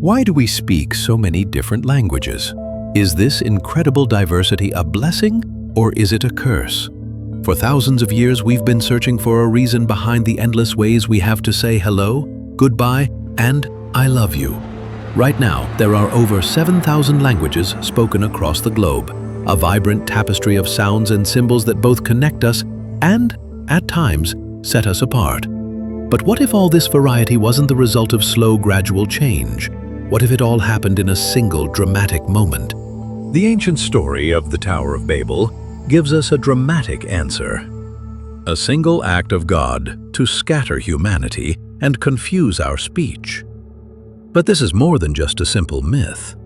Why do we speak so many different languages? Is this incredible diversity a blessing or is it a curse? For thousands of years, we've been searching for a reason behind the endless ways we have to say hello, goodbye, and I love you. Right now, there are over 7,000 languages spoken across the globe, a vibrant tapestry of sounds and symbols that both connect us and, at times, set us apart. But what if all this variety wasn't the result of slow, gradual change? What if it all happened in a single, dramatic moment? The ancient story of the Tower of Babel gives us a dramatic answer. A single act of God to scatter humanity and confuse our speech. But this is more than just a simple myth.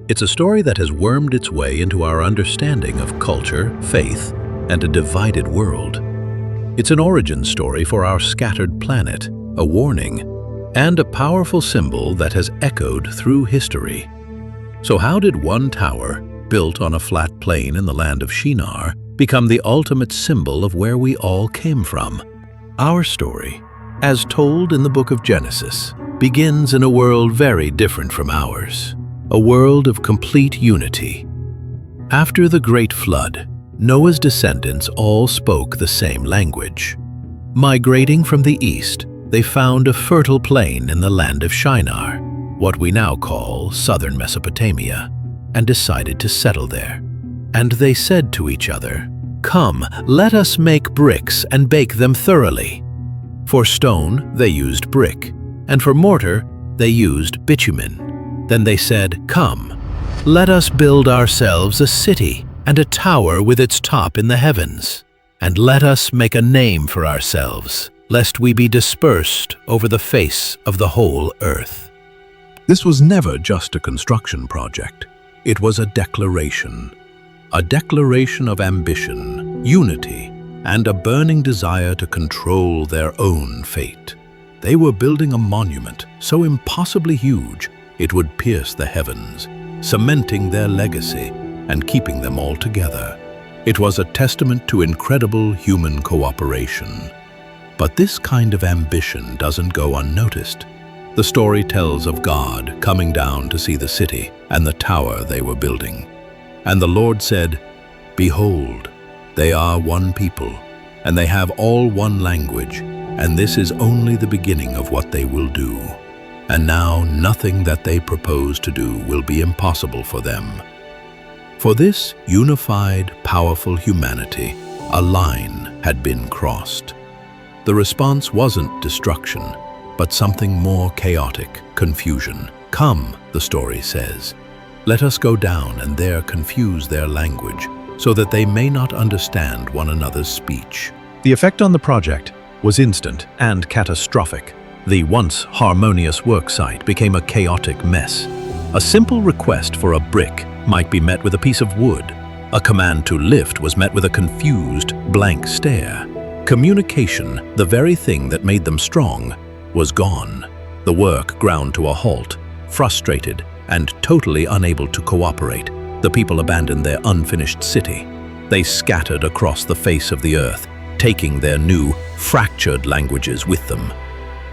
It's a story that has wormed its way into our understanding of culture, faith, and a divided world. It's an origin story for our scattered planet, a warning, and a powerful symbol that has echoed through history. So how did one tower, built on a flat plain in the land of Shinar, become the ultimate symbol of where we all came from? Our story, as told in the book of Genesis, begins in a world very different from ours, a world of complete unity. After the Great Flood, Noah's descendants all spoke the same language. Migrating from the east, they found a fertile plain in the land of Shinar, what we now call southern Mesopotamia, and decided to settle there. And they said to each other, "Come, let us make bricks and bake them thoroughly." For stone, they used brick, and for mortar, they used bitumen. Then they said, "Come, let us build ourselves a city and a tower with its top in the heavens, and let us make a name for ourselves, lest we be dispersed over the face of the whole earth." This was never just a construction project. It was a declaration of ambition, unity, and a burning desire to control their own fate. They were building a monument so impossibly huge it would pierce the heavens, cementing their legacy and keeping them all together. It was a testament to incredible human cooperation. But this kind of ambition doesn't go unnoticed. The story tells of God coming down to see the city and the tower they were building. And the Lord said, "Behold, they are one people, and they have all one language, and this is only the beginning of what they will do. And now nothing that they propose to do will be impossible for them." For this unified, powerful humanity, a line had been crossed. The response wasn't destruction, but something more chaotic, confusion. "Come," the story says, "let us go down and there confuse their language, so that they may not understand one another's speech." The effect on the project was instant and catastrophic. The once harmonious worksite became a chaotic mess. A simple request for a brick might be met with a piece of wood. A command to lift was met with a confused, blank stare. Communication, the very thing that made them strong, was gone. The work ground to a halt. Frustrated and totally unable to cooperate, the people abandoned their unfinished city. They scattered across the face of the earth, taking their new, fractured languages with them.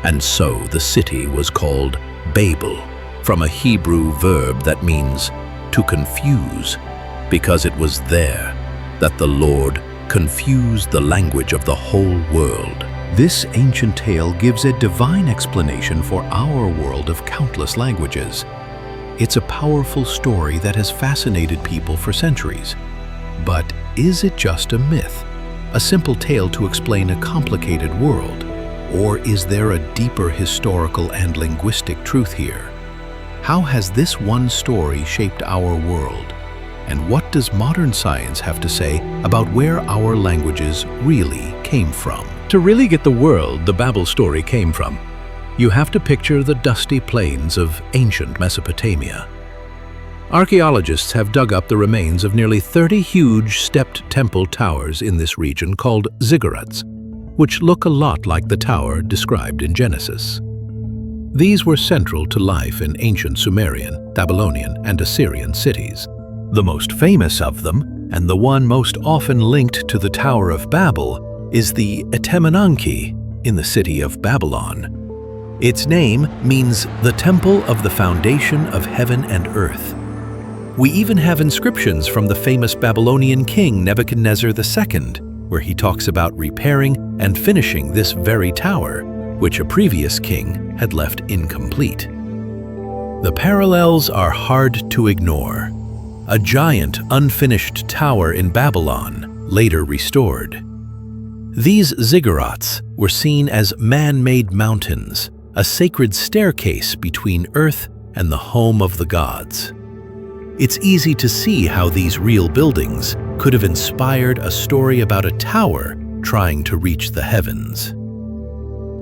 And so the city was called Babel, from a Hebrew verb that means to confuse, because it was there that the Lord confused the language of the whole world. This ancient tale gives a divine explanation for our world of countless languages. It's a powerful story that has fascinated people for centuries. But is it just a myth, a simple tale to explain a complicated world? Or is there a deeper historical and linguistic truth here? How has this one story shaped our world? And what does modern science have to say about where our languages really came from? To really get the world the Babel story came from, you have to picture the dusty plains of ancient Mesopotamia. Archaeologists have dug up the remains of nearly 30 huge stepped temple towers in this region called ziggurats, which look a lot like the tower described in Genesis. These were central to life in ancient Sumerian, Babylonian, and Assyrian cities. The most famous of them, and the one most often linked to the Tower of Babel, is the Etemenanki in the city of Babylon. Its name means the temple of the foundation of heaven and earth. We even have inscriptions from the famous Babylonian king Nebuchadnezzar II, where he talks about repairing and finishing this very tower, which a previous king had left incomplete. The parallels are hard to ignore. A giant, unfinished tower in Babylon, later restored. These ziggurats were seen as man-made mountains, a sacred staircase between earth and the home of the gods. It's easy to see how these real buildings could have inspired a story about a tower trying to reach the heavens.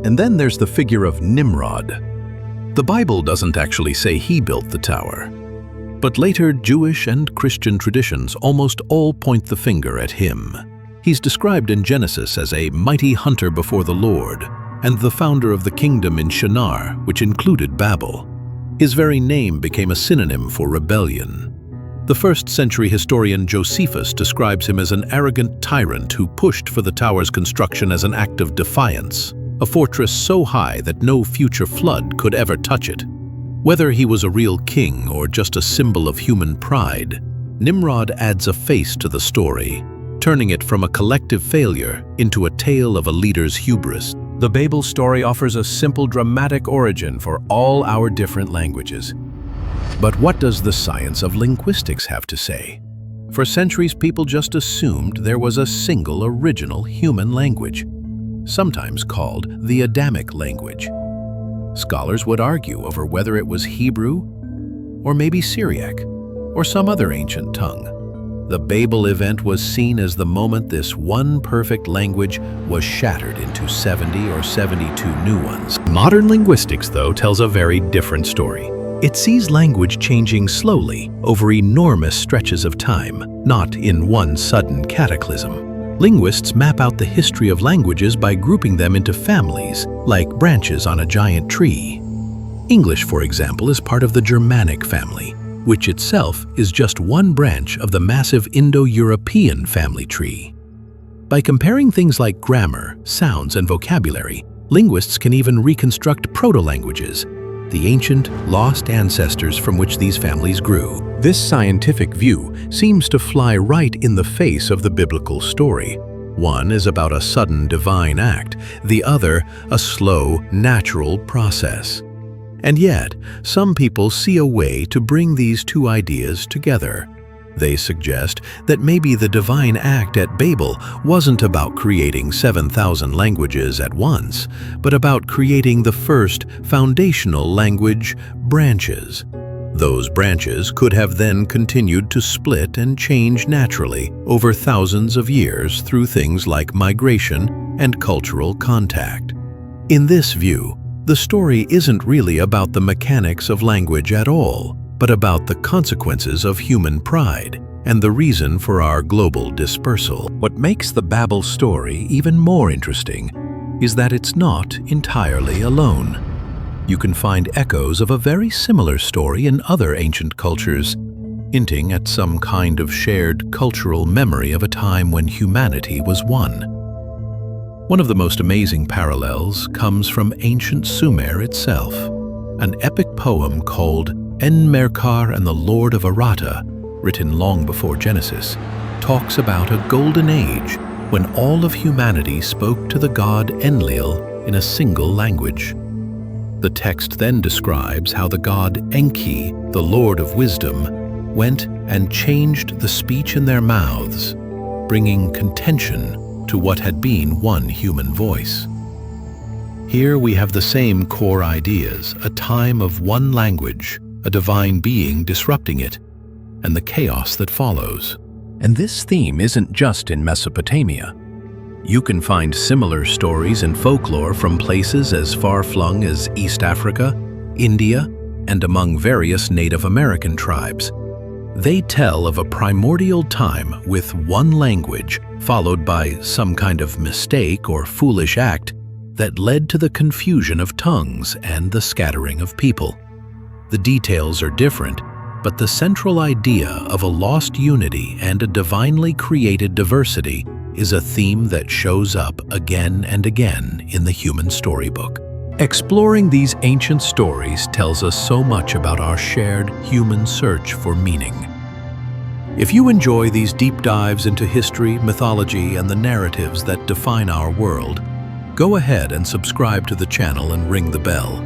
And then there's the figure of Nimrod. The Bible doesn't actually say he built the tower, but later Jewish and Christian traditions almost all point the finger at him. He's described in Genesis as a mighty hunter before the Lord and the founder of the kingdom in Shinar, which included Babel. His very name became a synonym for rebellion. The first-century historian Josephus describes him as an arrogant tyrant who pushed for the tower's construction as an act of defiance, a fortress so high that no future flood could ever touch it. Whether he was a real king or just a symbol of human pride, Nimrod adds a face to the story, turning it from a collective failure into a tale of a leader's hubris. The Babel story offers a simple dramatic origin for all our different languages. But what does the science of linguistics have to say? For centuries, people just assumed there was a single original human language, sometimes called the Adamic language. Scholars would argue over whether it was Hebrew, or maybe Syriac, or some other ancient tongue. The Babel event was seen as the moment this one perfect language was shattered into 70 or 72 new ones. Modern linguistics, though, tells a very different story. It sees language changing slowly over enormous stretches of time, not in one sudden cataclysm. Linguists map out the history of languages by grouping them into families, like branches on a giant tree. English, for example, is part of the Germanic family, which itself is just one branch of the massive Indo-European family tree. By comparing things like grammar, sounds, and vocabulary, linguists can even reconstruct proto-languages, the ancient, lost ancestors from which these families grew. This scientific view seems to fly right in the face of the biblical story. One is about a sudden divine act, the other a slow, natural process. And yet, some people see a way to bring these two ideas together. They suggest that maybe the divine act at Babel wasn't about creating 7,000 languages at once, but about creating the first foundational language branches. Those branches could have then continued to split and change naturally over thousands of years through things like migration and cultural contact. In this view, the story isn't really about the mechanics of language at all, but about the consequences of human pride and the reason for our global dispersal. What makes the Babel story even more interesting is that it's not entirely alone. You can find echoes of a very similar story in other ancient cultures, hinting at some kind of shared cultural memory of a time when humanity was one. One of the most amazing parallels comes from ancient Sumer itself. An epic poem called Enmerkar and the Lord of Aratta, written long before Genesis, talks about a golden age when all of humanity spoke to the god Enlil in a single language. The text then describes how the god Enki, the Lord of Wisdom, went and changed the speech in their mouths, bringing contention to what had been one human voice. Here we have the same core ideas, a time of one language, a divine being disrupting it, and the chaos that follows. And this theme isn't just in Mesopotamia. You can find similar stories and folklore from places as far-flung as East Africa, India, and among various Native American tribes. They tell of a primordial time with one language, followed by some kind of mistake or foolish act that led to the confusion of tongues and the scattering of people. The details are different, but the central idea of a lost unity and a divinely created diversity is a theme that shows up again and again in the human storybook. Exploring these ancient stories tells us so much about our shared human search for meaning. If you enjoy these deep dives into history, mythology, and the narratives that define our world, go ahead and subscribe to the channel and ring the bell.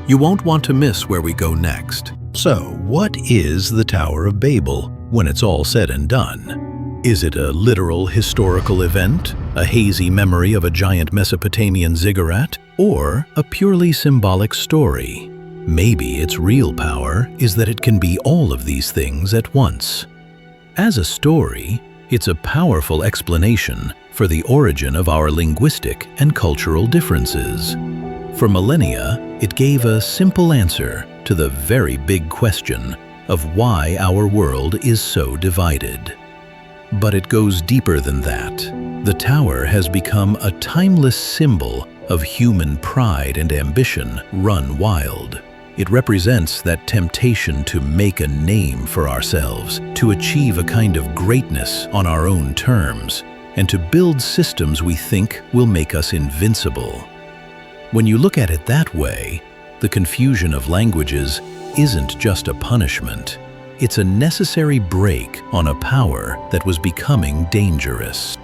You won't want to miss where we go next. So, what is the Tower of Babel when it's all said and done? Is it a literal historical event, a hazy memory of a giant Mesopotamian ziggurat, or a purely symbolic story? Maybe its real power is that it can be all of these things at once. As a story, it's a powerful explanation for the origin of our linguistic and cultural differences. For millennia, it gave a simple answer to the very big question of why our world is so divided. But it goes deeper than that. The tower has become a timeless symbol of human pride and ambition run wild. It represents that temptation to make a name for ourselves, to achieve a kind of greatness on our own terms, and to build systems we think will make us invincible. When you look at it that way, the confusion of languages isn't just a punishment. It's a necessary break on a power that was becoming dangerous.